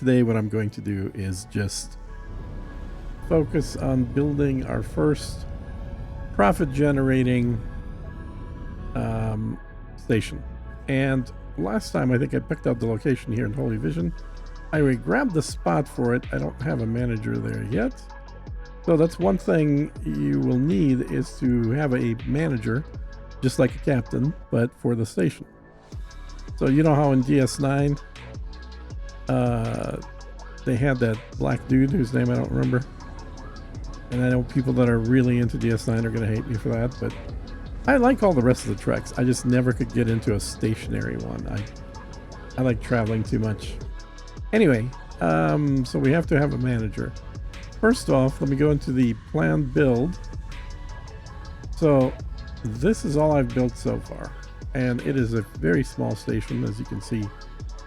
Today what I'm going to do is just focus on building our first profit generating station. And last time I think I picked out the location here in Holy Vision. I grabbed the spot for it. I don't have a manager there yet. So that's one thing you will need, is to have a manager, just like a captain, but for the station. So you know how in DS9 they had that black dude whose name I don't remember. And I know people that are really into DS9 are going to hate me for that, but I like all the rest of the treks. I just never could get into a stationary one. I like traveling too much. Anyway, so we have to have a manager. First off, let me go into the planned build. So this is all I've built so far. And it is a very small station, as you can see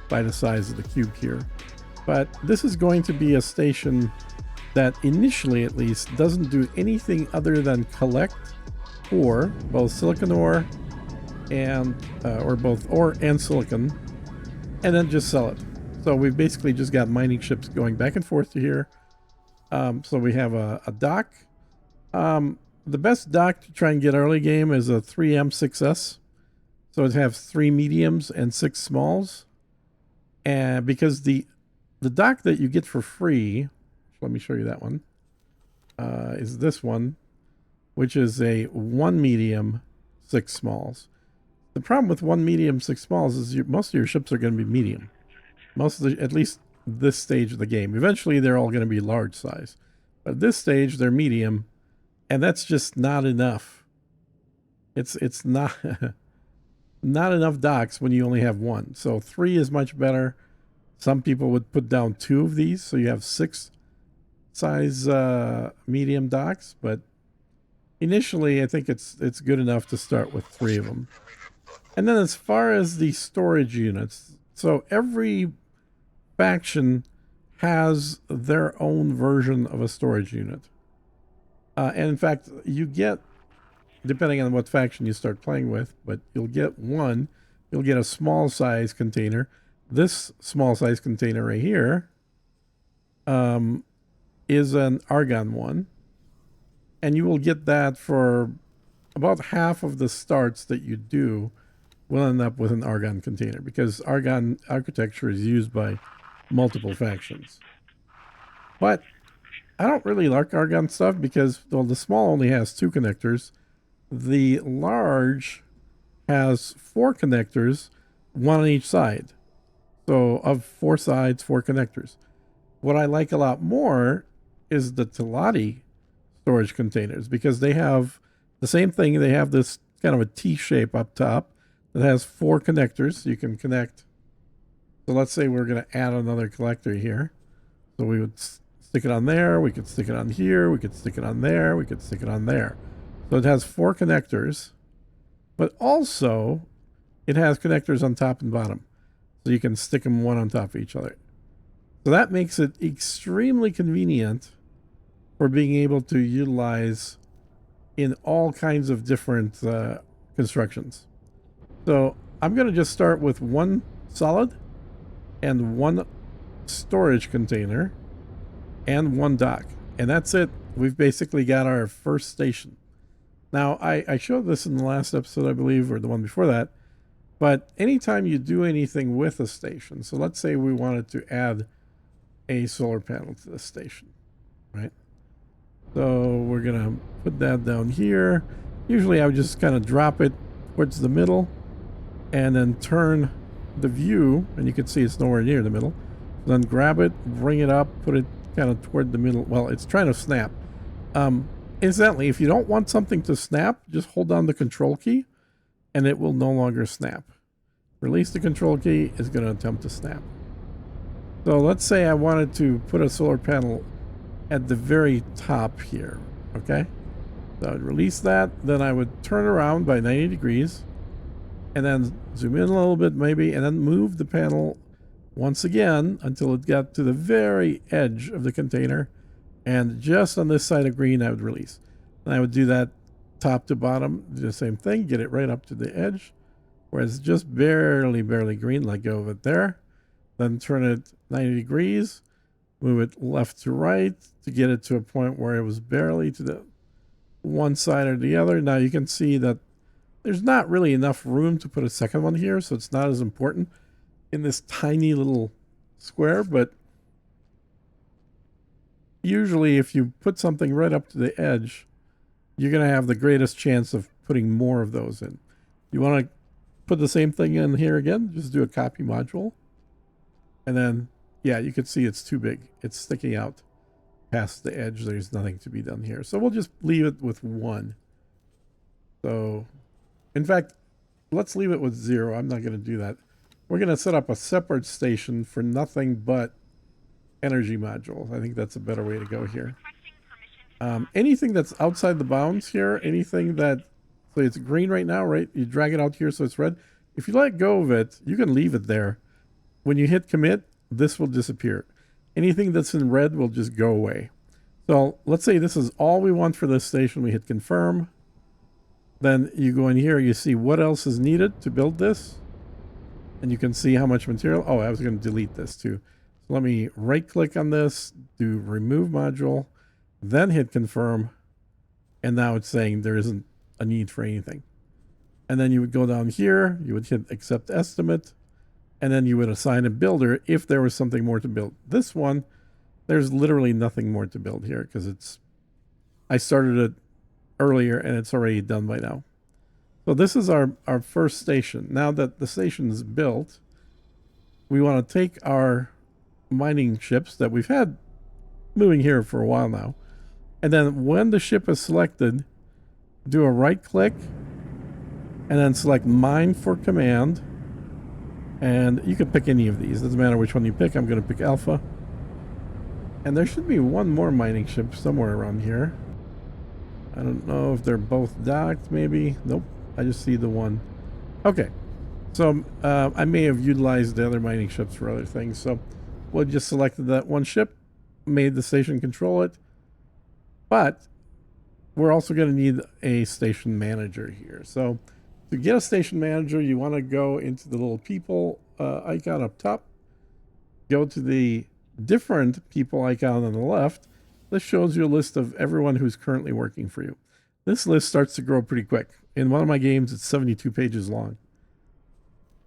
by the size of the cube here. But this is going to be a station that initially, at least, doesn't do anything other than collect ore, both silicon ore and or both ore and silicon, and then just sell it. So we've basically just got mining ships going back and forth to here. So we have a dock. The best dock to try and get early game is a 3M6S. So it has 3 mediums and 6 smalls. And because the dock that you get for free, let me show you that one, is this one, which is a 1 medium, 6 smalls. The problem with 1 medium, 6 smalls is most of your ships are going to be medium. At least this stage of the game. Eventually they're all going to be large size. But at this stage they're medium, and that's just not enough. It's not not enough docks when you only have 1. So 3 is much better. Some people would put down 2 of these, so you have 6 size medium docks, but initially I think it's good enough to start with 3 of them. And then as far as the storage units, so every faction has their own version of a storage unit. And in fact, you get, depending on what faction you start playing with, but you'll get a small size container. This small size container right here is an Argon one. And you will get that for about half of the starts that you do will end up with an Argon container, because Argon architecture is used by multiple factions. But I don't really like Argon stuff because, well, the small only has 2 connectors. The large has 4 connectors, 1 on each side. So of 4 sides, 4 connectors. What I like a lot more is the Teladi storage containers, because they have the same thing. They have this kind of a T shape up top that has 4 connectors. You can connect. So let's say we're going to add another collector here. So we would stick it on there. We could stick it on here. We could stick it on there. We could stick it on there. So it has 4 connectors, but also it has connectors on top and bottom. So you can stick them one on top of each other. So that makes it extremely convenient for being able to utilize in all kinds of different constructions. So I'm going to just start with 1 solid and 1 storage container and 1 dock. And that's it. We've basically got our first station. Now, I showed this in the last episode, I believe, or the one before that. But anytime you do anything with a station, so let's say we wanted to add a solar panel to the station, right? So we're going to put that down here. Usually I would just kind of drop it towards the middle and then turn the view, and you can see it's nowhere near the middle. Then grab it, bring it up, put it kind of toward the middle. Well, it's trying to snap. Incidentally, if you don't want something to snap, just hold down the control key and it will no longer snap. Release the control key, it's going to attempt to snap. So let's say I wanted to put a solar panel at the very top here, okay? So I'd release that, then I would turn around by 90 degrees, and then zoom in a little bit maybe, and then move the panel once again until it got to the very edge of the container, and just on this side of green I would release. And I would do that top to bottom, do the same thing, get it right up to the edge, where it's just barely green, let go of it there. then turn it 90 degrees, move it left to right to get it to a point where it was barely to the one side or the other. Now you can see that there's not really enough room to put a second one here, so it's not as important in this tiny little square, but usually if you put something right up to the edge, you're going to have the greatest chance of putting more of those in. You want to put the same thing in here again, just do a copy module. And then, yeah, you can see it's too big. It's sticking out past the edge. There's nothing to be done here. So we'll just leave it with 1. So, in fact, let's leave it with 0. I'm not going to do that. We're going to set up a separate station for nothing but energy modules. I think that's a better way to go here. Anything that's outside the bounds here, anything that, so it's green right now, right? You drag it out here so it's red. If you let go of it, you can leave it there. When you hit commit, this will disappear. Anything that's in red will just go away. So let's say this is all we want for this station. We hit confirm. Then you go in here, you see what else is needed to build this. And you can see how much material. Oh, I was going to delete this too. So let me right click on this, do remove module, then hit confirm. And now it's saying there isn't a need for anything. And then you would go down here, you would hit accept estimate, and then you would assign a builder if there was something more to build. This one, there's literally nothing more to build here because I started it earlier and it's already done by now. So this is our first station. Now that the station is built, we want to take our mining ships that we've had moving here for a while now. And then when the ship is selected, do a right click and then select mine for command. And you can pick any of these. Doesn't matter which one you pick. I'm going to pick Alpha. And there should be one more mining ship somewhere around here. I don't know if they're both docked, maybe. Nope. I just see the one. Okay. So I may have utilized the other mining ships for other things. So we'll just selected that one ship, made the station control it. But we're also going to need a station manager here. So to get a station manager, you want to go into the little people icon up top. Go to the different people icon on the left. This shows you a list of everyone who's currently working for you. This list starts to grow pretty quick. In one of my games, it's 72 pages long.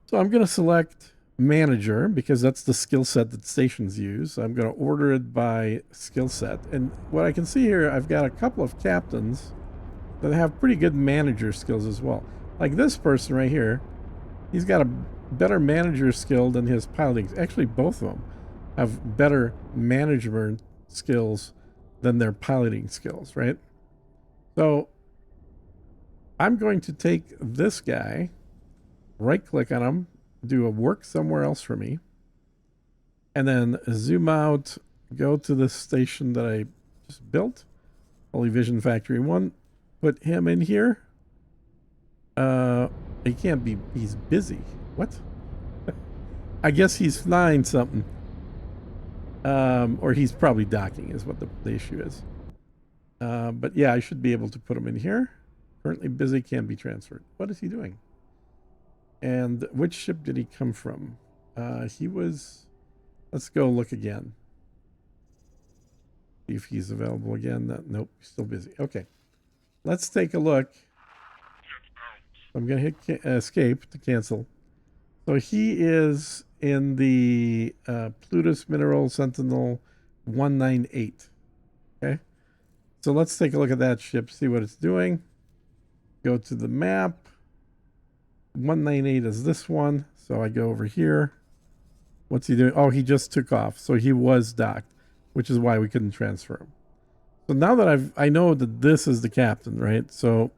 So I'm going to select manager because that's the skill set that stations use. I'm going to order it by skill set. And what I can see here, I've got a couple of captains that have pretty good manager skills as well. Like this person right here, he's got a better manager skill than his piloting. Actually, both of them have better management skills than their piloting skills, right? So I'm going to take this guy, right click on him, do a work somewhere else for me, and then zoom out, go to the station that I just built, Holy Vision Factory 1, put him in here. He can't be, he's busy. What? I guess he's flying something. Or he's probably docking is what the issue is. But yeah, I should be able to put him in here. Currently busy, can be transferred. What is he doing? And which ship did he come from? He was, let's go look again. See if he's available again. Nope, he's still busy. Okay. Let's take a look. I'm going to hit escape to cancel. So he is in the Plutus Mineral Sentinel 198. Okay. So let's take a look at that ship, see what it's doing. Go to the map. 198 is this one. So I go over here. What's he doing? Oh, he just took off. So he was docked, which is why we couldn't transfer him. So now that I know that this is the captain, right? So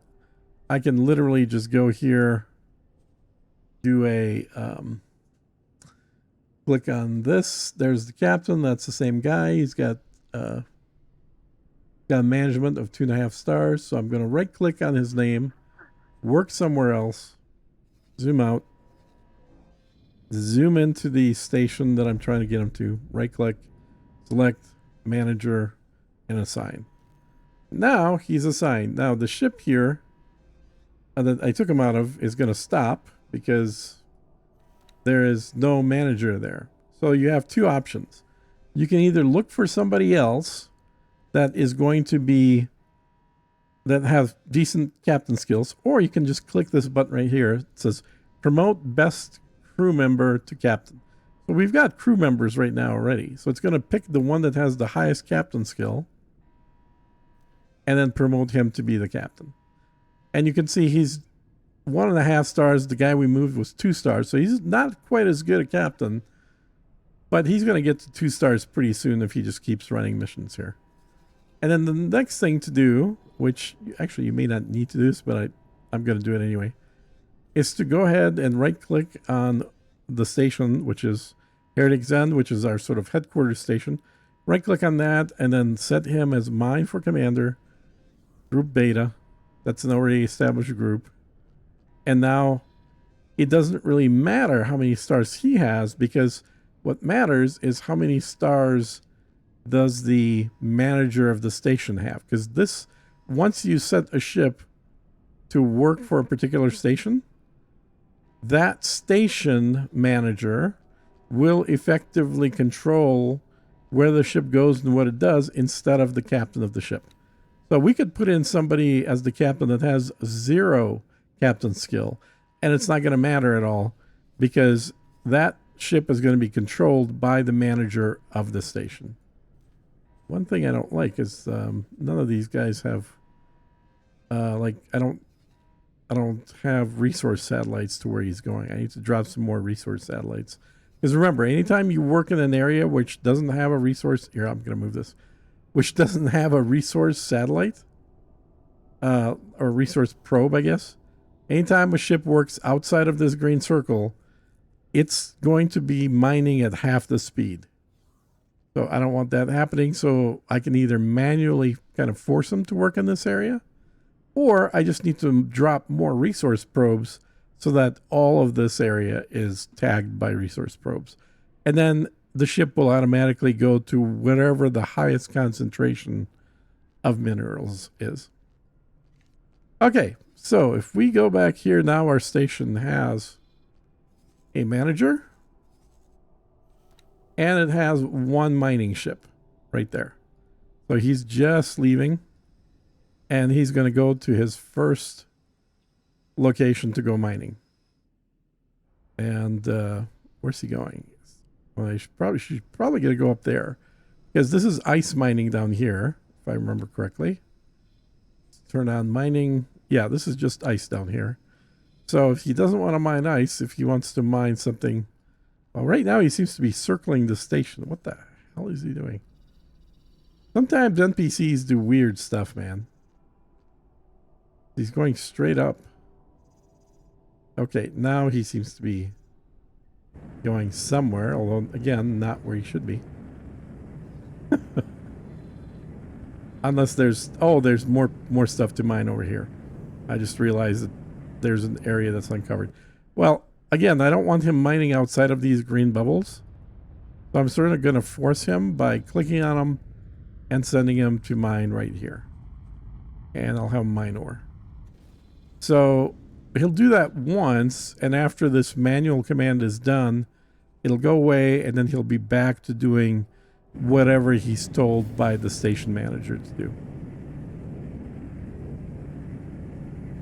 I can literally just go here, do a click on this. There's the captain. That's the same guy. He's got a management of 2.5 stars. So I'm going to right click on his name, work somewhere else, zoom out, zoom into the station that I'm trying to get him to, right click, select manager, and assign. Now he's assigned. Now the ship here that I took him out of is going to stop because there is no manager there. So you have two options. You can either look for somebody else that is going to be that have decent captain skills, or you can just click this button right here. It says promote best crew member to captain. So we've got crew members right now already. So it's going to pick the one that has the highest captain skill and then promote him to be the captain. And you can see he's 1.5 stars. The guy we moved was 2 stars. So he's not quite as good a captain, but he's going to get to 2 stars pretty soon if he just keeps running missions here. And then the next thing to do, which actually you may not need to do this, but I'm going to do it anyway, is to go ahead and right click on the station, which is Heretic's End, which is our sort of headquarters station. Right click on that and then set him as mine for commander, group beta. That's an already established group. And now it doesn't really matter how many stars he has, because what matters is how many stars does the manager of the station have. Because this, once you set a ship to work for a particular station, that station manager will effectively control where the ship goes and what it does instead of the captain of the ship. So we could put in somebody as the captain that has 0 captain skill, and it's not going to matter at all, because that ship is going to be controlled by the manager of the station. One thing I don't like is none of these guys have I don't have resource satellites to where he's going. I need to drop some more resource satellites. Because remember, anytime you work in an area which doesn't have a resource... Here, I'm going to move this. Which doesn't have a resource satellite, or resource probe, I guess. Anytime a ship works outside of this green circle, it's going to be mining at half the speed. So I don't want that happening. So I can either manually kind of force them to work in this area, or I just need to drop more resource probes so that all of this area is tagged by resource probes. And then the ship will automatically go to whatever the highest concentration of minerals is. Okay, so if we go back here, now our station has a manager, and it has 1 mining ship right there. So he's just leaving, and he's going to go to his first location to go mining. And where's he going? Well, she's probably going to go up there, because this is ice mining down here, if I remember correctly. Let's turn on mining. Yeah, this is just ice down here. So if he doesn't want to mine ice, if he wants to mine something... Well, right now he seems to be circling the station. What the hell is he doing? Sometimes NPCs do weird stuff, man. He's going straight up. Okay, now he seems to be going somewhere, although, again, not where he should be. Unless there's... Oh, there's more stuff to mine over here. I just realized that there's an area that's uncovered. Well, again, I don't want him mining outside of these green bubbles. So I'm sort of going to force him by clicking on him and sending him to mine right here. And I'll have him mine ore. So he'll do that once, and after this manual command is done, it'll go away, and then he'll be back to doing whatever he's told by the station manager to do.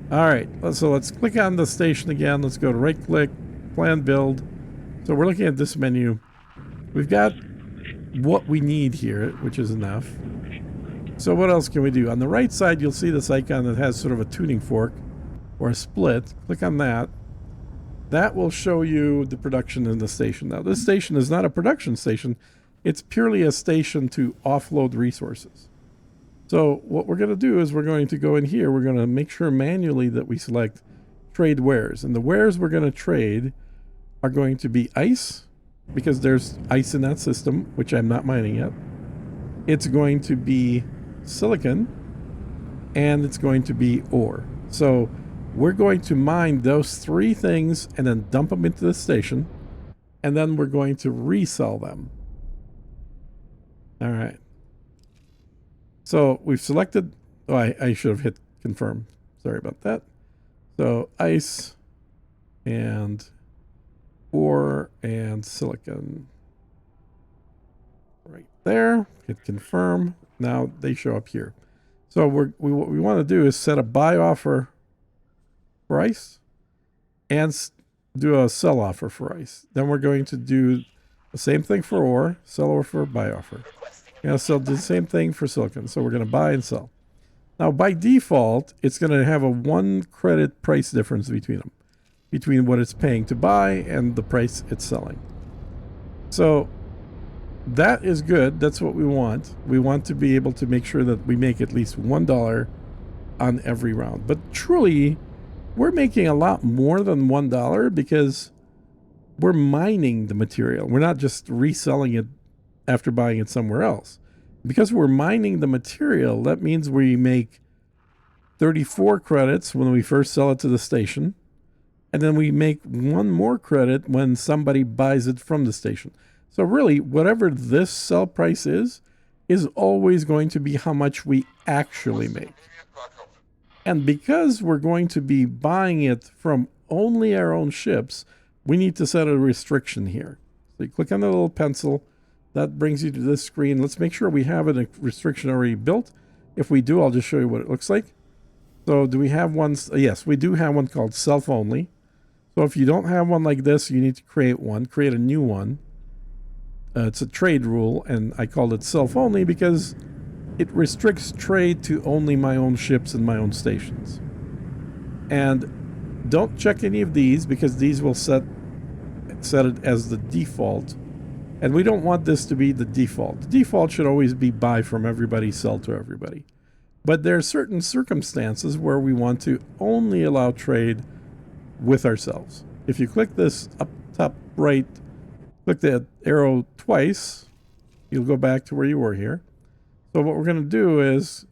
All right, so let's click on the station again. Let's go to right click, plan build. So we're looking at this menu. We've got what we need here, which is enough. So what else can we do? On the right side, you'll see this icon that has sort of a tuning fork or a split. Click on that. That will show you the production in the station. Now, this station is not a production station. It's purely a station to offload resources. So what we're going to do is we're going to go in here. We're going to make sure manually that we select trade wares. And the wares we're going to trade are going to be ice, because there's ice in that system, which I'm not mining yet. It's going to be silicon, and it's going to be ore. So we're going to mine those 3 things and then dump them into the station, and then we're going to resell them. All right. So we've selected... Oh, I should have hit confirm. Sorry about that. So ice and ore and silicon. right there. Hit confirm. Now they show up here. So what we want to do is set a buy offer price and do a sell offer price. Then we're going to do the same thing for ore, sell offer, buy offer. So do the same thing for silicon. So we're going to buy and sell. Now by default, it's going to have a 1 credit price difference between them, between what it's paying to buy and the price it's selling. So that is good. That's what we want. We want to be able to make sure that we make at least $1 on every round. But truly, we're making a lot more than $1 because we're mining the material. We're not just reselling it after buying it somewhere else. Because we're mining the material, that means we make 34 credits when we first sell it to the station. And then we make 1 more credit when somebody buys it from the station. So really, whatever this sell price is always going to be how much we actually make. And because we're going to be buying it from only our own ships, we need to set a restriction here. So you click on the little pencil. That brings you to this screen. Let's make sure we have a restriction already built. If we do, I'll just show you what it looks like. So do we have one? Yes, we do have one called self-only. So if you don't have one like this, you need to create one. Create a new one. It's a trade rule, and I called it self-only because it restricts trade to only my own ships and my own stations. And don't check any of these because these will set it as the default. And we don't want this to be the default. The default should always be buy from everybody, sell to everybody. But there are certain circumstances where we want to only allow trade with ourselves. If you click this up top right, click the arrow twice, you'll go back to where you were here. So what we're going to do is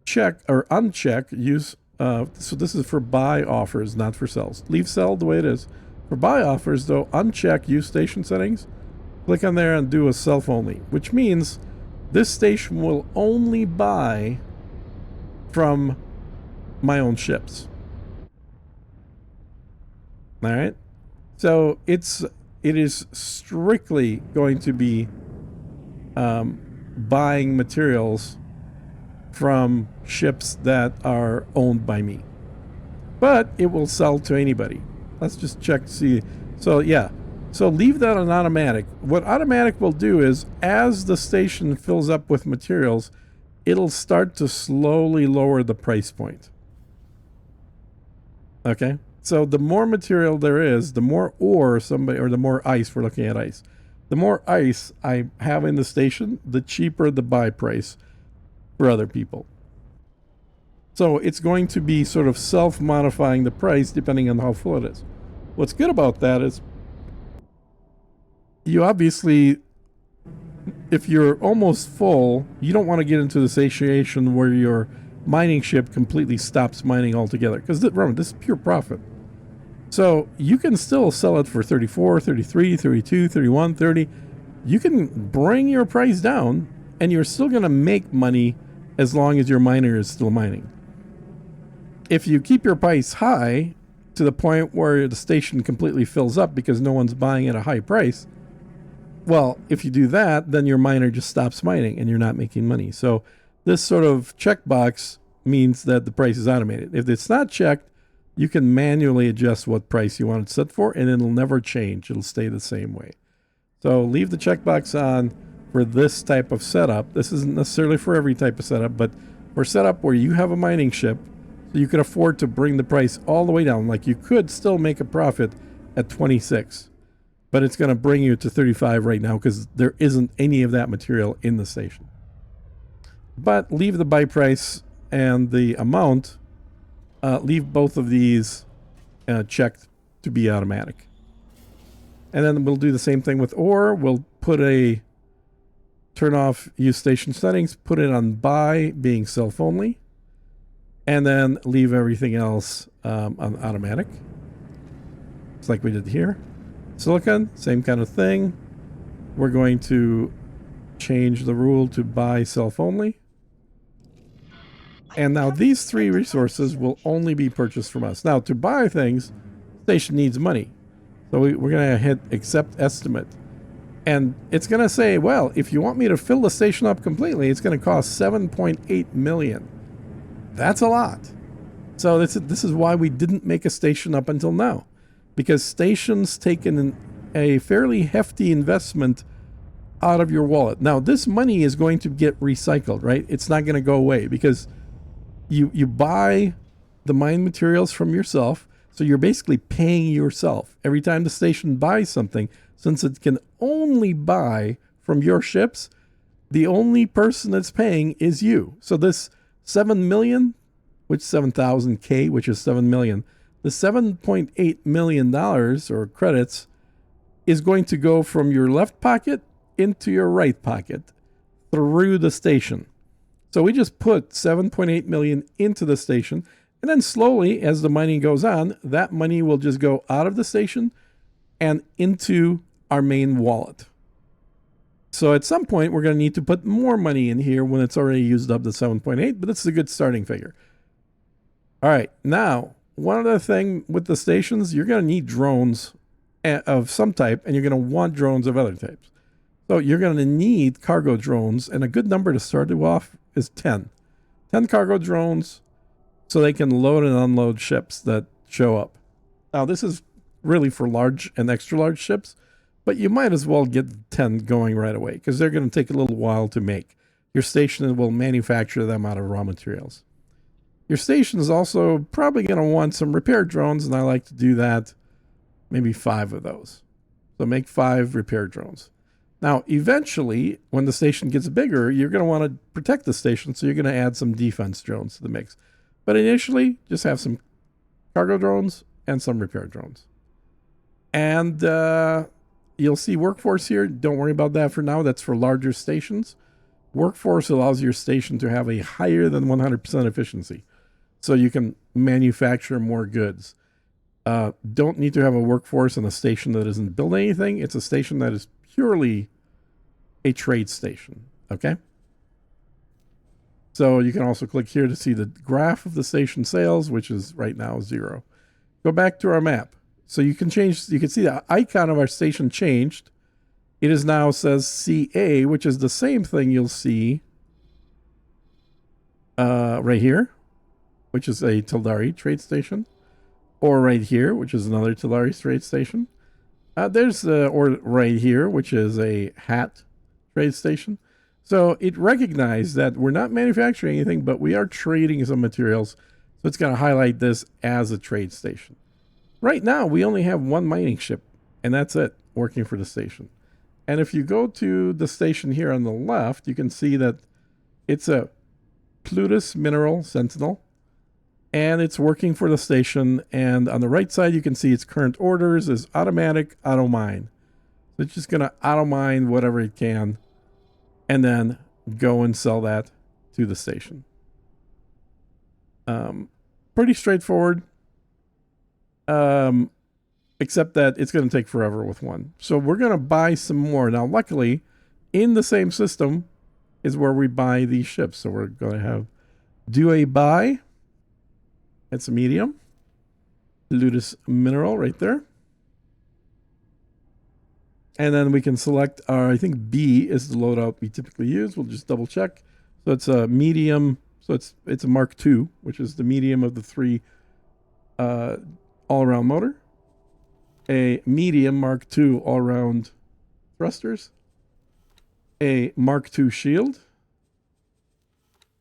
check or uncheck use. So this is for buy offers, not for sells. Leave sell the way it is. For buy offers, though, uncheck use station settings. Click on there and do a self only, which means this station will only buy from my own ships. All right. So it is strictly going to be buying materials from ships that are owned by me, but it will sell to anybody. Let's just check to see. So yeah, so leave that on automatic. What automatic will do is as the station fills up with materials, it'll start to slowly lower the price point. Okay. So the more material there is, the more ore somebody, or the more ice, we're looking at ice. The more ice I have in the station, the cheaper the buy price for other people. So it's going to be sort of self-modifying the price depending on how full it is. What's good about that is you obviously, if you're almost full, you don't want to get into the situation where your mining ship completely stops mining altogether. Because remember, this is pure profit. So you can still sell it for 34, 33, 32, 31, 30. You can bring your price down and you're still going to make money as long as your miner is still mining. If you keep your price high to the point where the station completely fills up because no one's buying at a high price, well, if you do that, then your miner just stops mining and you're not making money. So this sort of checkbox means that the price is automated. If it's not checked, you can manually adjust what price you want it set for, and it'll never change. It'll stay the same way. So leave the checkbox on for this type of setup. This isn't necessarily for every type of setup, but for setup where you have a mining ship, so you can afford to bring the price all the way down. Like you could still make a profit at 26, but it's going to bring you to 35 right now because there isn't any of that material in the station. But leave the buy price and the amount, leave both of these checked to be automatic. And then we'll do the same thing with ore. We'll turn off use station settings, put it on buy being self only, and then leave everything else on automatic. It's like we did here. Silicon, same kind of thing. We're going to change the rule to buy self only. And now these three resources will only be purchased from us. Now to buy things, station needs money. So we're going to hit accept estimate. And it's going to say, well, if you want me to fill the station up completely, it's going to cost 7.8 million. That's a lot. So this is why we didn't make a station up until now, because stations take a fairly hefty investment out of your wallet. Now, this money is going to get recycled, right? It's not going to go away because you buy the mine materials from yourself, so you're basically paying yourself every time the station buys something. Since it can only buy from your ships, the only person that's paying is you. So this 7 million, which 7,000 K, which is 7 million, the $7.8 million or credits is going to go from your left pocket into your right pocket through the station. So we just put 7.8 million into the station, and then slowly, as the mining goes on, that money will just go out of the station and into our main wallet. So at some point, we're going to need to put more money in here when it's already used up the 7.8, but this is a good starting figure. All right, now, one other thing with the stations, you're going to need drones of some type, and you're going to want drones of other types. So you're going to need cargo drones, and a good number to start you off is 10. 10 cargo drones so they can load and unload ships that show up. Now, this is really for large and extra large ships, but you might as well get 10 going right away because they're going to take a little while to make. Your station will manufacture them out of raw materials. Your station is also probably going to want some repair drones, and I like to do that, maybe 5 of those. So make 5 repair drones. Now, eventually, when the station gets bigger, you're going to want to protect the station, so you're going to add some defense drones to the mix. But initially, just have some cargo drones and some repair drones. And you'll see workforce here. Don't worry about that for now. That's for larger stations. Workforce allows your station to have a higher than 100% efficiency, so you can manufacture more goods. Don't need to have a workforce in a station that isn't building anything. It's a station that is purely a trade station, okay? So you can also click here to see the graph of the station sales, which is right now 0. Go back to our map. So you can see the icon of our station changed. It is now says CA, which is the same thing you'll see right here, which is a Tildari trade station, or right here, which is another Tildari trade station. There's or right here, which is a hat trade station. So it recognized that we're not manufacturing anything, but we are trading some materials. So it's going to highlight this as a trade station. Right now, we only have one mining ship, and that's it, working for the station. And if you go to the station here on the left, you can see that it's a Plutus Mineral Sentinel, and it's working for the station. And on the right side, you can see its current orders is automatic auto mine. So it's just going to auto mine whatever it can and then go and sell that to the station. Pretty straightforward, except that it's going to take forever with one. So we're going to buy some more. Now, luckily, in the same system is where we buy these ships. So we're going to do a buy. It's a medium. Plutus Mineral right there. And then we can select our, I think B is the loadout we typically use. We'll just double check. So it's a medium. So it's a Mark II, which is the medium of the 3 all-around motor. A medium Mark II all-around thrusters. A Mark II shield.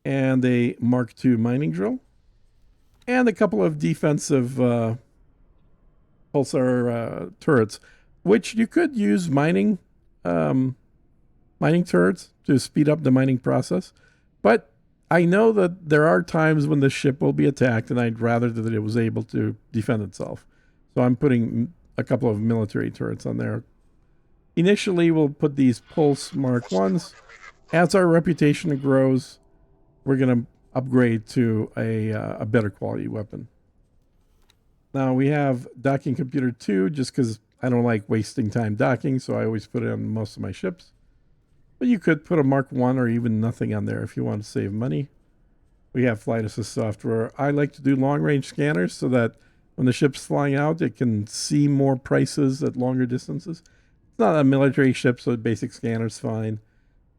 And a Mark II mining drill. And a couple of defensive pulsar turrets, which you could use mining turrets to speed up the mining process. But I know that there are times when the ship will be attacked, and I'd rather that it was able to defend itself. So I'm putting a couple of military turrets on there. Initially, we'll put these Pulse Mark 1s. As our reputation grows, we're going to upgrade to a better quality weapon. Now we have Docking Computer 2, just because I don't like wasting time docking, so I always put it on most of my ships. But you could put a Mark 1 or even nothing on there if you want to save money. We have Flight Assist software. I like to do long-range scanners so that when the ship's flying out, it can see more prices at longer distances. It's not a military ship, so basic scanner's fine.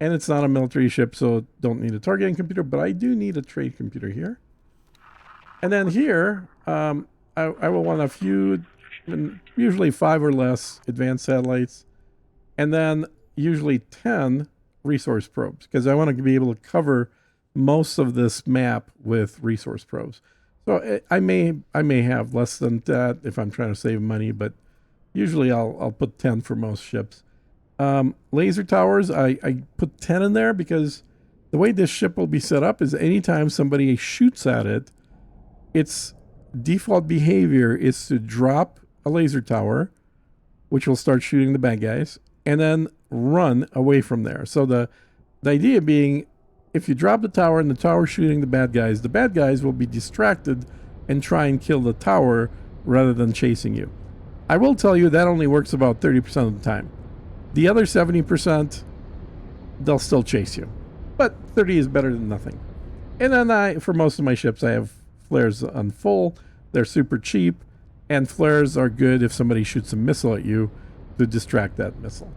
And it's not a military ship, so don't need a targeting computer, but I do need a trade computer here. And then here, I will want a few, usually 5 or less advanced satellites, and then usually 10 resource probes, because I want to be able to cover most of this map with resource probes. So I may have less than that if I'm trying to save money, but usually I'll put 10 for most ships. Laser towers, I put 10 in there because the way this ship will be set up is anytime somebody shoots at it, its default behavior is to drop a laser tower, which will start shooting the bad guys, and then run away from there. So the idea being, if you drop the tower and the tower shooting the bad guys will be distracted and try and kill the tower rather than chasing you. I will tell you that only works about 30% of the time. The other 70%, they'll still chase you. But 30 is better than nothing. And then for most of my ships, I have flares on full. They're super cheap. And flares are good if somebody shoots a missile at you to distract that missile.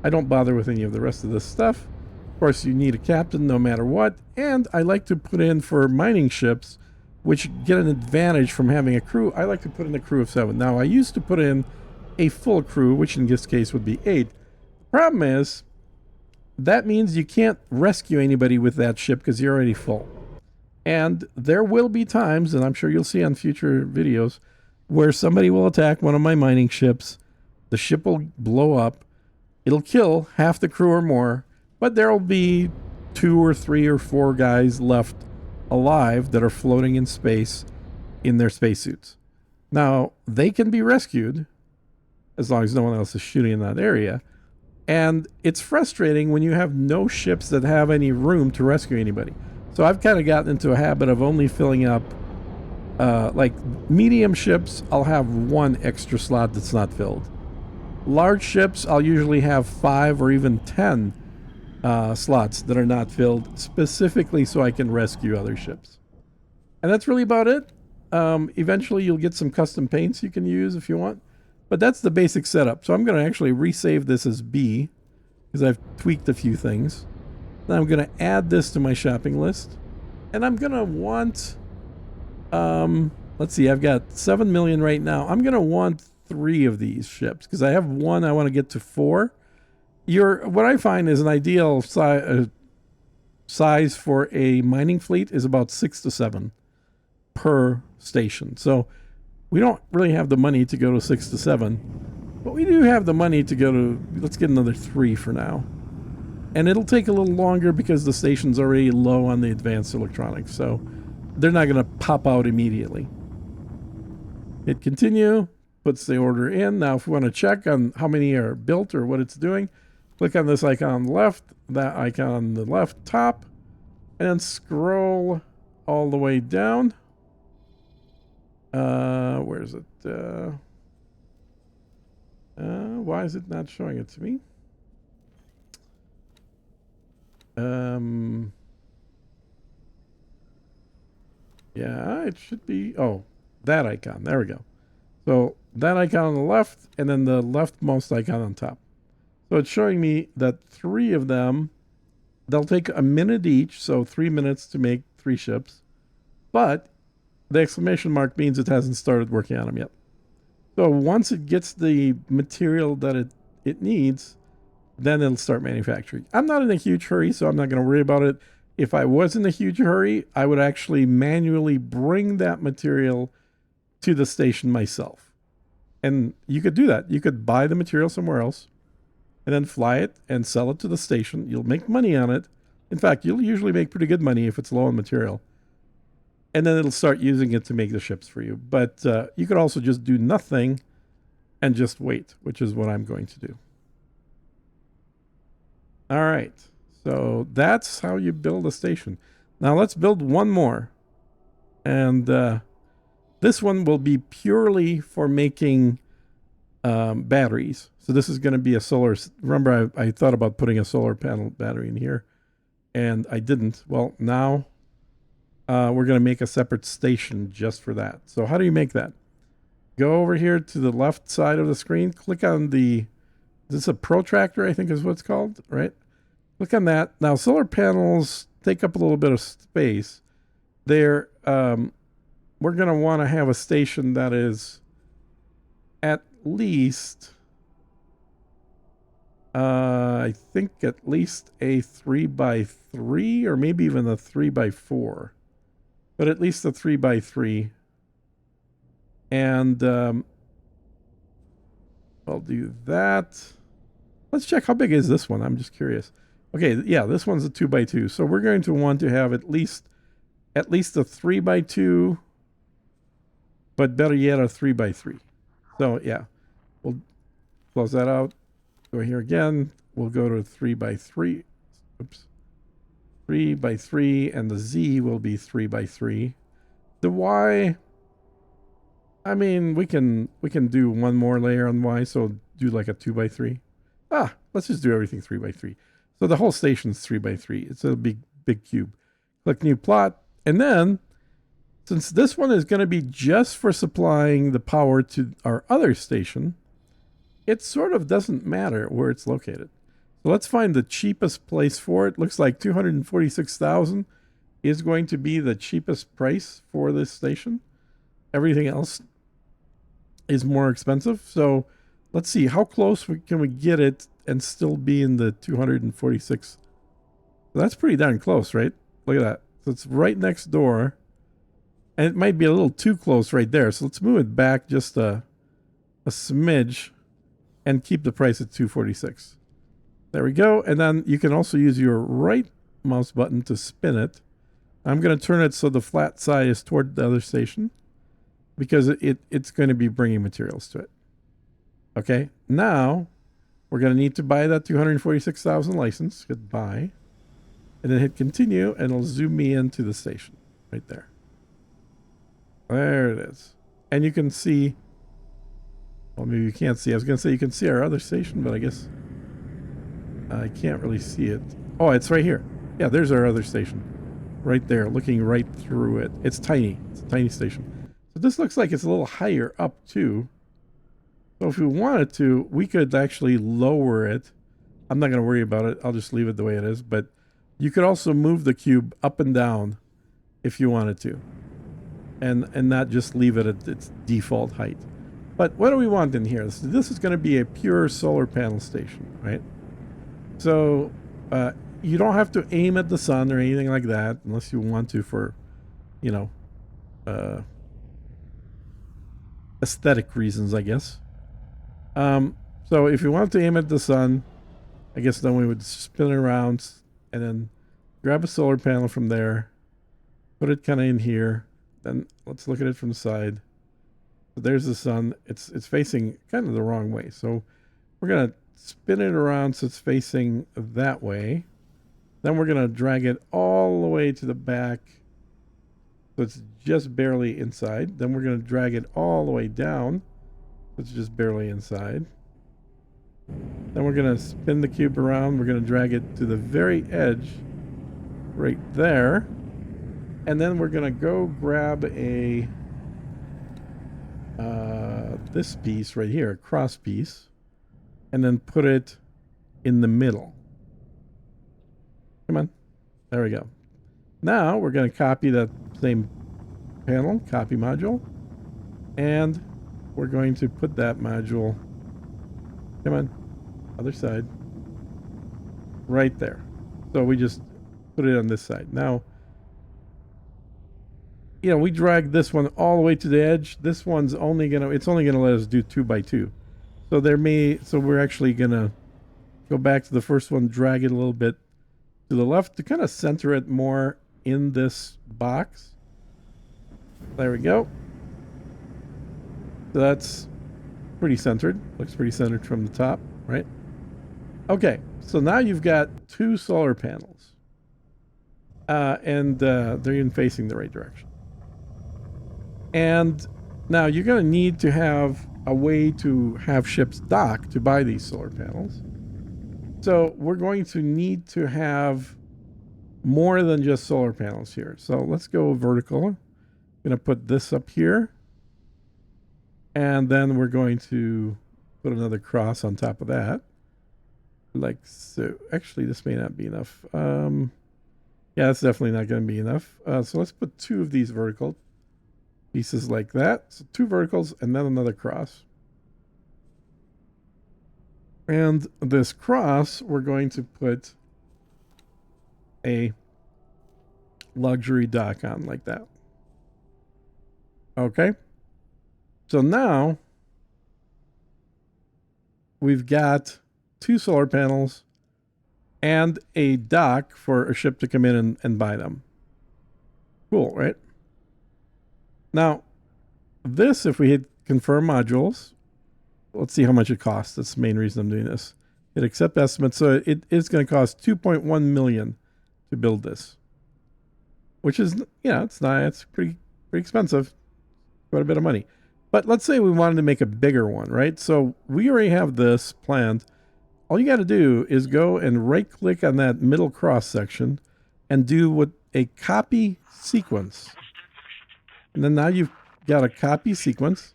I don't bother with any of the rest of this stuff. Of course, you need a captain no matter what. And I like to put in for mining ships, which get an advantage from having a crew. I like to put in a crew of 7. Now, I used to put in a full crew, which in this case would be 8. Problem is, that means you can't rescue anybody with that ship because you're already full. And there will be times, and I'm sure you'll see on future videos, where somebody will attack one of my mining ships. The ship will blow up. It'll kill half the crew or more, but there will be 2 or 3 or 4 guys left alive that are floating in space in their spacesuits. Now, they can be rescued as long as no one else is shooting in that area. And it's frustrating when you have no ships that have any room to rescue anybody. So I've kind of gotten into a habit of only filling up, like medium ships, I'll have 1 extra slot that's not filled. Large ships, I'll usually have 5 or even 10 slots that are not filled, specifically so I can rescue other ships. And that's really about it. Eventually you'll get some custom paints you can use if you want. But that's the basic setup. So I'm going to actually resave this as B because I've tweaked a few things. Then I'm going to add this to my shopping list. And I'm going to want, let's see, I've got 7 million right now. I'm going to want 3 of these ships because I have 1 I want to get to 4. What I find is an ideal size for a mining fleet is about 6 to 7 per station. So we don't really have the money to go to 6 to 7, but we do have the money to go to, let's get another 3 for now. And it'll take a little longer because the station's already low on the advanced electronics, so they're not going to pop out immediately. Hit continue, puts the order in. Now, if we want to check on how many are built or what it's doing, click on this icon on the left, that icon on the left top, and then scroll all the way down. Where is it? Why is it not showing it to me? Yeah, it should be, oh, that icon. There we go. So that icon on the left, and then the leftmost icon on top. So it's showing me that 3 of them, they'll take a minute each, so 3 minutes to make 3 ships. But the exclamation mark means it hasn't started working on them yet. So once it gets the material that it needs, then it'll start manufacturing. I'm not in a huge hurry, so I'm not going to worry about it. If I was in a huge hurry, I would actually manually bring that material to the station myself. And you could do that. You could buy the material somewhere else and then fly it and sell it to the station. You'll make money on it. In fact, you'll usually make pretty good money if it's low on material. And then it'll start using it to make the ships for you. But you could also just do nothing and just wait, which is what I'm going to do. All right. So that's how you build a station. Now let's build one more. And this one will be purely for making batteries. So this is going to be a solar. Remember, I thought about putting a solar panel battery in here, and I didn't. Well, now we're going to make a separate station just for that. So how do you make that? Go over here to the left side of the screen, click on the This is a protractor, I think is what it's called, right? Click on that. Now, solar panels take up a little bit of space. We're going to want to have a station that is at least, I think at least a 3x3 or maybe even a 3x4, but at least a 3x3. And I'll do that. Let's check how big is this one. I'm just curious. Okay, yeah, this one's a 2x2. So we're going to want to have at least a 3x2, but better yet, a 3x3. So yeah, we'll close that out. Go here again. We'll go to 3x3. Oops. 3x3, and the Z will be 3x3. The Y, I mean, we can do one more layer on Y, so do like a 2x3. Let's just do everything 3x3. So the whole station's 3x3. It's a big cube. Click new plot, and then since this one is going to be just for supplying the power to our other station, it sort of doesn't matter where it's located. So let's find the cheapest place for it. Looks like 246,000 is going to be the cheapest price for this station. Everything else is more expensive. So let's see how close can we get it and still be in the 246. So that's pretty darn close, right? Look at that. So it's right next door. And it might be a little too close right there. So let's move it back just a smidge and keep the price at 246. There we go. And then you can also use your right mouse button to spin it. I'm going to turn it so the flat side is toward the other station because it's going to be bringing materials to it. Okay. Now we're going to need to buy that 246,000 license. Hit buy. And then hit continue, and it'll zoom me into the station right there. There it is. And you can see, well, maybe you can't see. I was going to say you can see our other station, but I guess I can't really see it. Oh, it's right here. Yeah, there's our other station. Right there, looking right through it. It's tiny. It's a tiny station. So this looks like it's a little higher up, too. So if we wanted to, we could actually lower it. I'm not going to worry about it. I'll just leave it the way it is. But you could also move the cube up and down if you wanted to. And not just leave it at its default height. But what do we want in here? This is going to be a pure solar panel station, right? So you don't have to aim at the sun or anything like that unless you want to for, you know, aesthetic reasons, I guess. So if you want to aim at the sun, I guess then we would spin it around and then grab a solar panel from there, put it kind of in here. Then let's look at it from the side. So there's the sun. It's facing kind of the wrong way. So we're going to spin it around so it's facing that way. Then we're going to drag it all the way to the back so it's just barely inside. Then we're going to drag it all the way down so it's just barely inside. Then we're going to spin the cube around. We're going to drag it to the very edge right there. And then we're going to go grab a this piece right here, a cross piece, and then put it in the middle. Come on. There we go. Now we're going to copy that same panel, copy module, and we're going to put that module, come on, other side, right there. So we just put it on this side. Now, you know, we drag this one all the way to the edge. This one's only gonna let us do 2x2. So we're actually gonna go back to the first one, drag it a little bit to the left to kind of center it more in this box. There we go. So that's pretty centered. Looks pretty centered from the top, right? Okay, so now you've got two solar panels. And they're even facing the right direction. And now you're going to need to have a way to have ships dock to buy these solar panels. So we're going to need to have more than just solar panels here. So let's go vertical. I'm going to put this up here. And then we're going to put another cross on top of that. like so. Actually, this may not be enough. Yeah, it's definitely not going to be enough. So let's put 2 of these vertical pieces like that. So 2 verticals and then another cross. And this cross, we're going to put a luxury dock on like that. Okay. So now we've got 2 solar panels and a dock for a ship to come in and buy them. Cool, right? Now, this, if we hit confirm modules, let's see how much it costs. That's the main reason I'm doing this. Hit accept estimate. So it is going to cost 2.1 million to build this, which is, it's not, it's pretty expensive, quite a bit of money. But let's say we wanted to make a bigger one, right? So we already have this planned. All you got to do is go and right click on that middle cross section and do what a copy sequence. And then now you've got a copy sequence.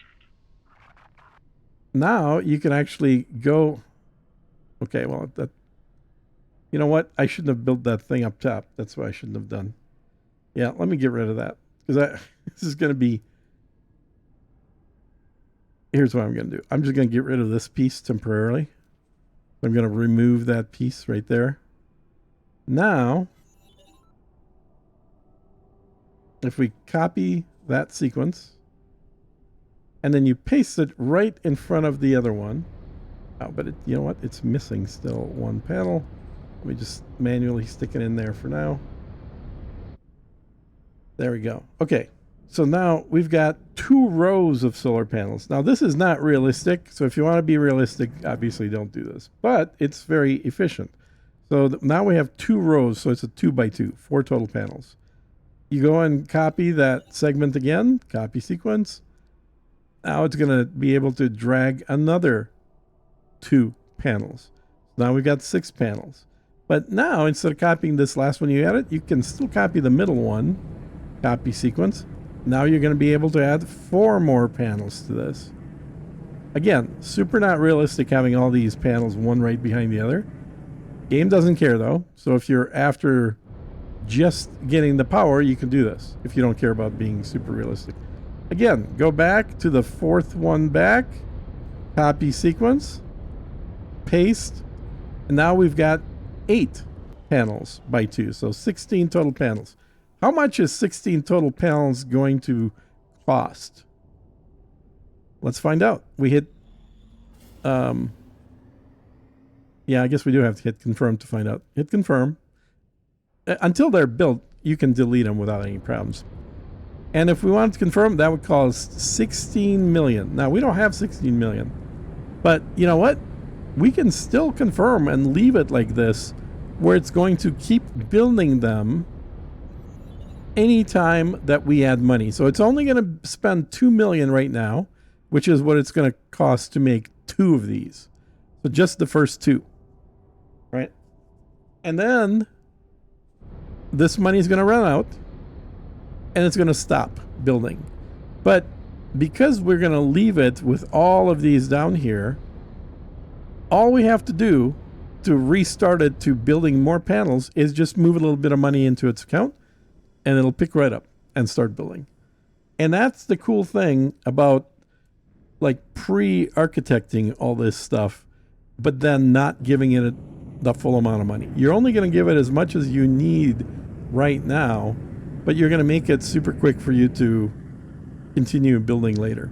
Now you can actually go. Okay, well, that. You know what? I shouldn't have built that thing up top. That's what I shouldn't have done. Yeah, let me get rid of that because this is going to be. Here's what I'm going to do. I'm just going to get rid of this piece temporarily. I'm going to remove that piece right there. Now, if we copy that sequence, and then you paste it right in front of the other one. Oh, but you know what? It's missing still 1 panel. Let me just manually stick it in there for now. There we go. Okay. So now we've got 2 rows of solar panels. Now this is not realistic. So if you want to be realistic, obviously don't do this, but it's very efficient. So now we have 2 rows. So it's a 2x2, 4 total panels. You go and copy that segment again, copy sequence. Now it's going to be able to drag another 2 panels. Now we've got 6 panels. But now instead of copying this last one you added, you can still copy the middle one, copy sequence. Now you're going to be able to add 4 more panels to this. Again, super not realistic having all these panels one right behind the other. Game doesn't care though. So if you're after just getting the power, you can do this if you don't care about being super realistic. Again, go back to the 4th one back, copy sequence, paste, and now we've got 8 panels by 2, so 16 total panels. How much is 16 total panels going to cost? Let's find out. We hit, yeah, I guess we do have to hit confirm to find out. Hit confirm. Until they're built, you can delete them without any problems. And if we wanted to confirm, that would cost 16 million. Now, we don't have 16 million. But you know what? We can still confirm and leave it like this, where it's going to keep building them anytime that we add money. So it's only going to spend 2 million right now, which is what it's going to cost to make 2 of these. So just the first 2. Right? And then this money is going to run out and it's going to stop building. But because we're going to leave it with all of these down here, all we have to do to restart it to building more panels is just move a little bit of money into its account and it'll pick right up and start building. And that's the cool thing about like pre-architecting all this stuff, but then not giving it the full amount of money. You're only going to give it as much as you need right now, but you're going to make it super quick for you to continue building later.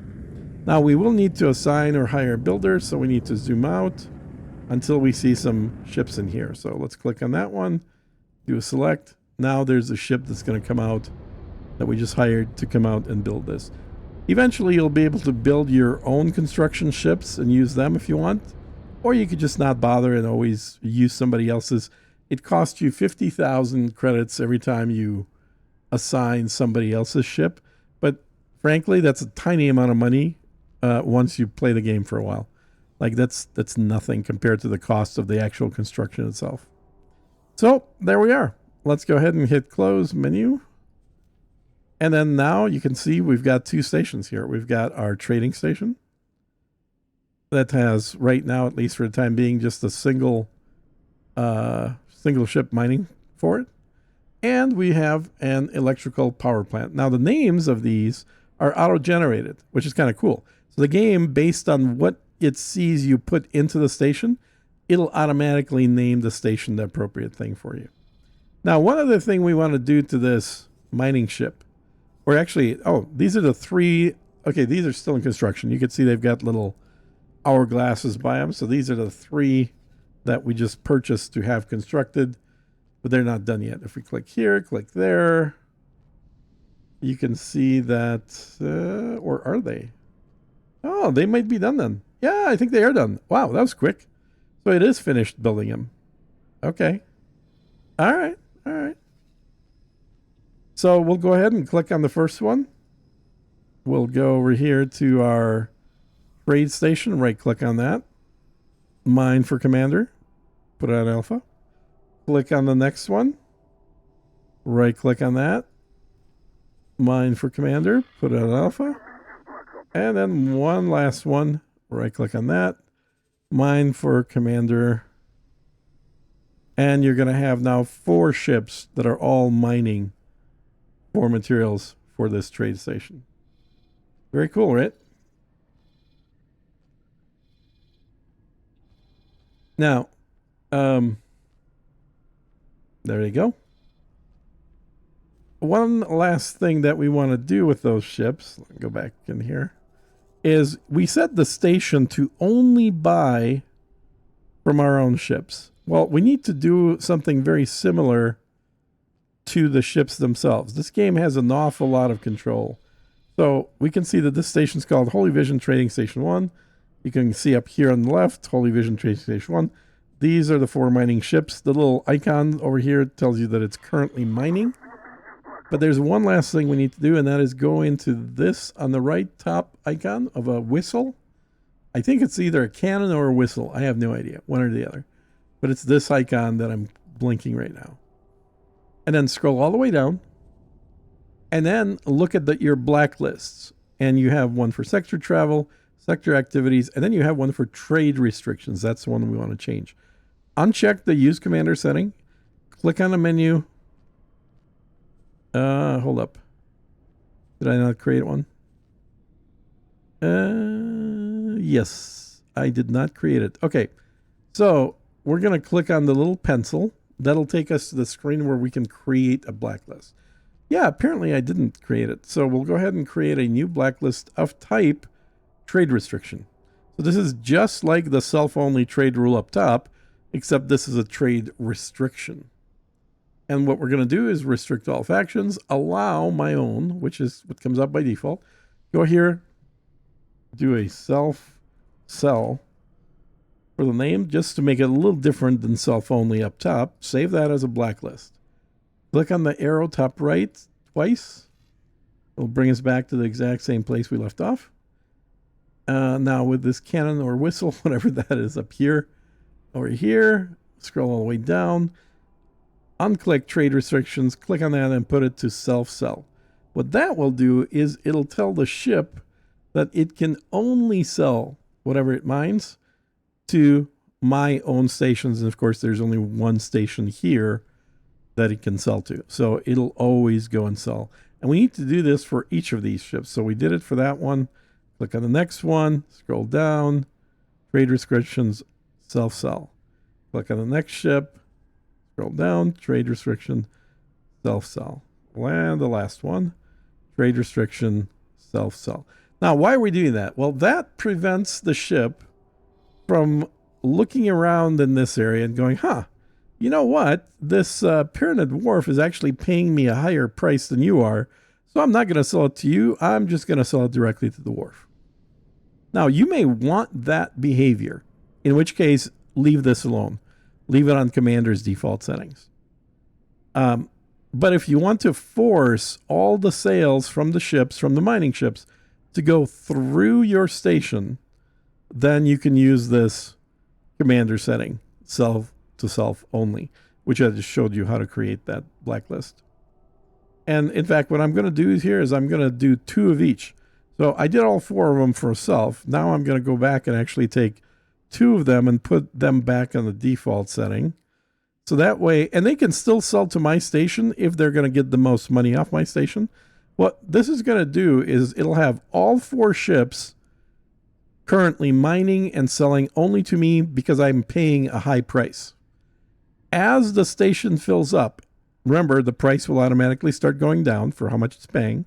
Now we will need to assign or hire builders, so we need to zoom out until we see some ships in here. So let's click on that one, do a select. Now there's a ship that's going to come out that we just hired to come out and build this. Eventually you'll be able to build your own construction ships and use them if you want, or you could just not bother and always use somebody else's. It costs you 50,000 credits every time you assign somebody else's ship, but frankly that's a tiny amount of money once you play the game for a while. Like that's nothing compared to the cost of the actual construction itself. So there we are. Let's go ahead and hit close menu. And then now you can see we've got 2 stations here. We've got our trading station that has right now, at least for the time being, just a single single ship mining for it. And we have an electrical power plant. Now, the names of these are auto-generated, which is kind of cool. So the game, based on what it sees you put into the station, it'll automatically name the station the appropriate thing for you. Now, one other thing we want to do to this mining ship, or actually, these are the three. Okay, these are still in construction. You can see they've got little hourglasses by them. So these are the three that we just purchased to have constructed, but they're not done yet. If we click here, click there, you can see that, or are they? Oh, they might be done then. Yeah, I think they are done. Wow, that was quick. So it is finished building them. Okay. All right. All right. So we'll go ahead and click on the first one. We'll go over here to our trade station, right click on that. Mine for commander. Put it on alpha. Click on the next one. Right click on that. Mine for commander. Put it on alpha. And then one last one. Right click on that. Mine for commander. And you're going to have now 4 ships that are all mining for materials for this trade station. Very cool, right? Now, there you go. One last thing that we want to do with those ships, let me go back in here, is we set the station to only buy from our own ships. Well, we need to do something very similar to the ships themselves. This game has an awful lot of control. So we can see that this station is called Holy Vision Trading Station 1. You can see up here on the left, Holy Vision Trading Station 1. These are the 4 mining ships. The little icon over here tells you that it's currently mining. But there's one last thing we need to do, and that is go into this on the right top icon of a whistle. I think it's either a cannon or a whistle. I have no idea, one or the other. But it's this icon that I'm blinking right now. And then scroll all the way down. And then look at your blacklists. And you have one for sector travel, sector activities, and then you have one for trade restrictions. That's the one we want to change. Uncheck the use commander setting. Click on the menu. Hold up. Did I not create one? Yes, I did not create it. Okay, so we're going to click on the little pencil. That'll take us to the screen where we can create a blacklist. Yeah, apparently I didn't create it. So we'll go ahead and create a new blacklist of type trade restriction. So this is just like the self-only trade rule up top, except this is a trade restriction. And what we're going to do is restrict all factions, allow my own, which is what comes up by default. Go here, do a self-sell for the name, just to make it a little different than self-only up top. Save that as a blacklist. Click on the arrow top right twice. It'll bring us back to the exact same place we left off. Now with this cannon or whistle, whatever that is up here, over here, scroll all the way down, unclick trade restrictions, click on that and put it to self-sell. What that will do is it'll tell the ship that it can only sell whatever it mines to my own stations. And of course, there's only one station here that it can sell to. So it'll always go and sell. And we need to do this for each of these ships. So we did it for that one. Click on the next one, scroll down, trade restrictions, self-sell. Click on the next ship, scroll down, trade restriction, self-sell. And the last one, trade restriction, self-sell. Now, why are we doing that? Well, that prevents the ship from looking around in this area and going, you know what? This Pyramid Dwarf is actually paying me a higher price than you are, so I'm not going to sell it to you. I'm just going to sell it directly to the dwarf. Now, you may want that behavior, in which case, leave this alone. Leave it on Commander's default settings. But if you want to force all the sales from the ships, from the mining ships, to go through your station, then you can use this Commander setting, self to self only, which I just showed you how to create that blacklist. And in fact, what I'm going to do here is I'm going to do 2 of each. So I did all 4 of them for self. Now I'm going to go back and actually take 2 of them and put them back on the default setting. So that way, and they can still sell to my station if they're going to get the most money off my station. What this is going to do is it'll have all 4 ships currently mining and selling only to me because I'm paying a high price. As the station fills up, remember the price will automatically start going down for how much it's paying.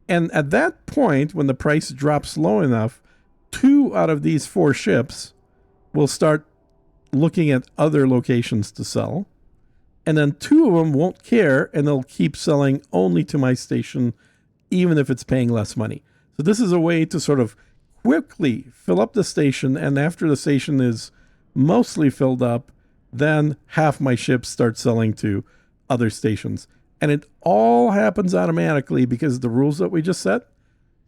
And at that point, when the price drops low enough, 2 out of these 4 ships will start looking at other locations to sell. And then 2 of them won't care, and they'll keep selling only to my station, even if it's paying less money. So this is a way to sort of quickly fill up the station, and after the station is mostly filled up, then half my ships start selling to other stations. And it all happens automatically because of the rules that we just set.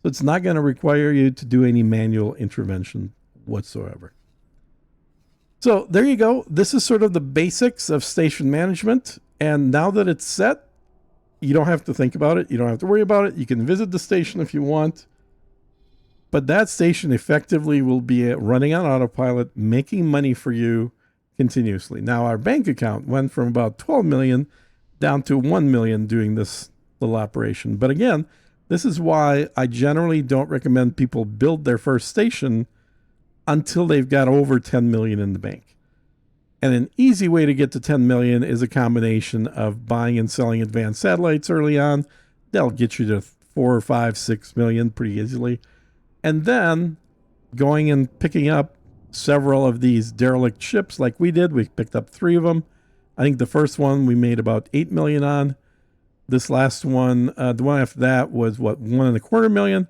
So it's not going to require you to do any manual intervention whatsoever. So there you go. This is sort of the basics of station management. And now that it's set, you don't have to think about it. You don't have to worry about it. You can visit the station if you want. But that station effectively will be running on autopilot, making money for you continuously. Now, our bank account went from about 12 million down to 1 million doing this little operation. But again, this is why I generally don't recommend people build their first station until they've got over 10 million in the bank. And an easy way to get to 10 million is a combination of buying and selling advanced satellites early on. They'll get you to 4 or 5, 6 million pretty easily. And then going and picking up several of these derelict ships like we did. We picked up 3 of them. I think the first one we made about 8 million on. This last one, the one after that was what, 1.25 million.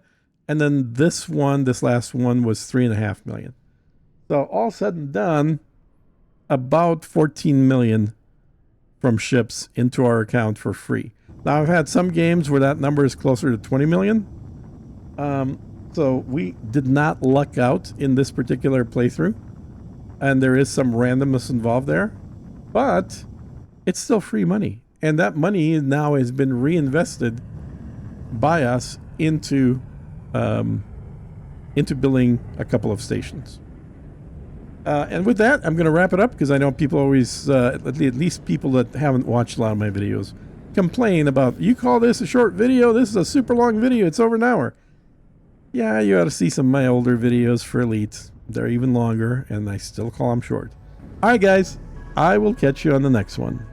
And then this last one was 3.5 million. So all said and done, about 14 million from ships into our account for free. Now I've had some games where that number is closer to 20 million. So we did not luck out in this particular playthrough. And there is some randomness involved there. But it's still free money. And that money now has been reinvested by us into building a couple of stations. And with that, I'm going to wrap it up because I know people always, at least people that haven't watched a lot of my videos, complain about, you call this a short video? This is a super long video. It's over an hour. Yeah, you ought to see some of my older videos for Elite. They're even longer, and I still call them short. All right, guys. I will catch you on the next one.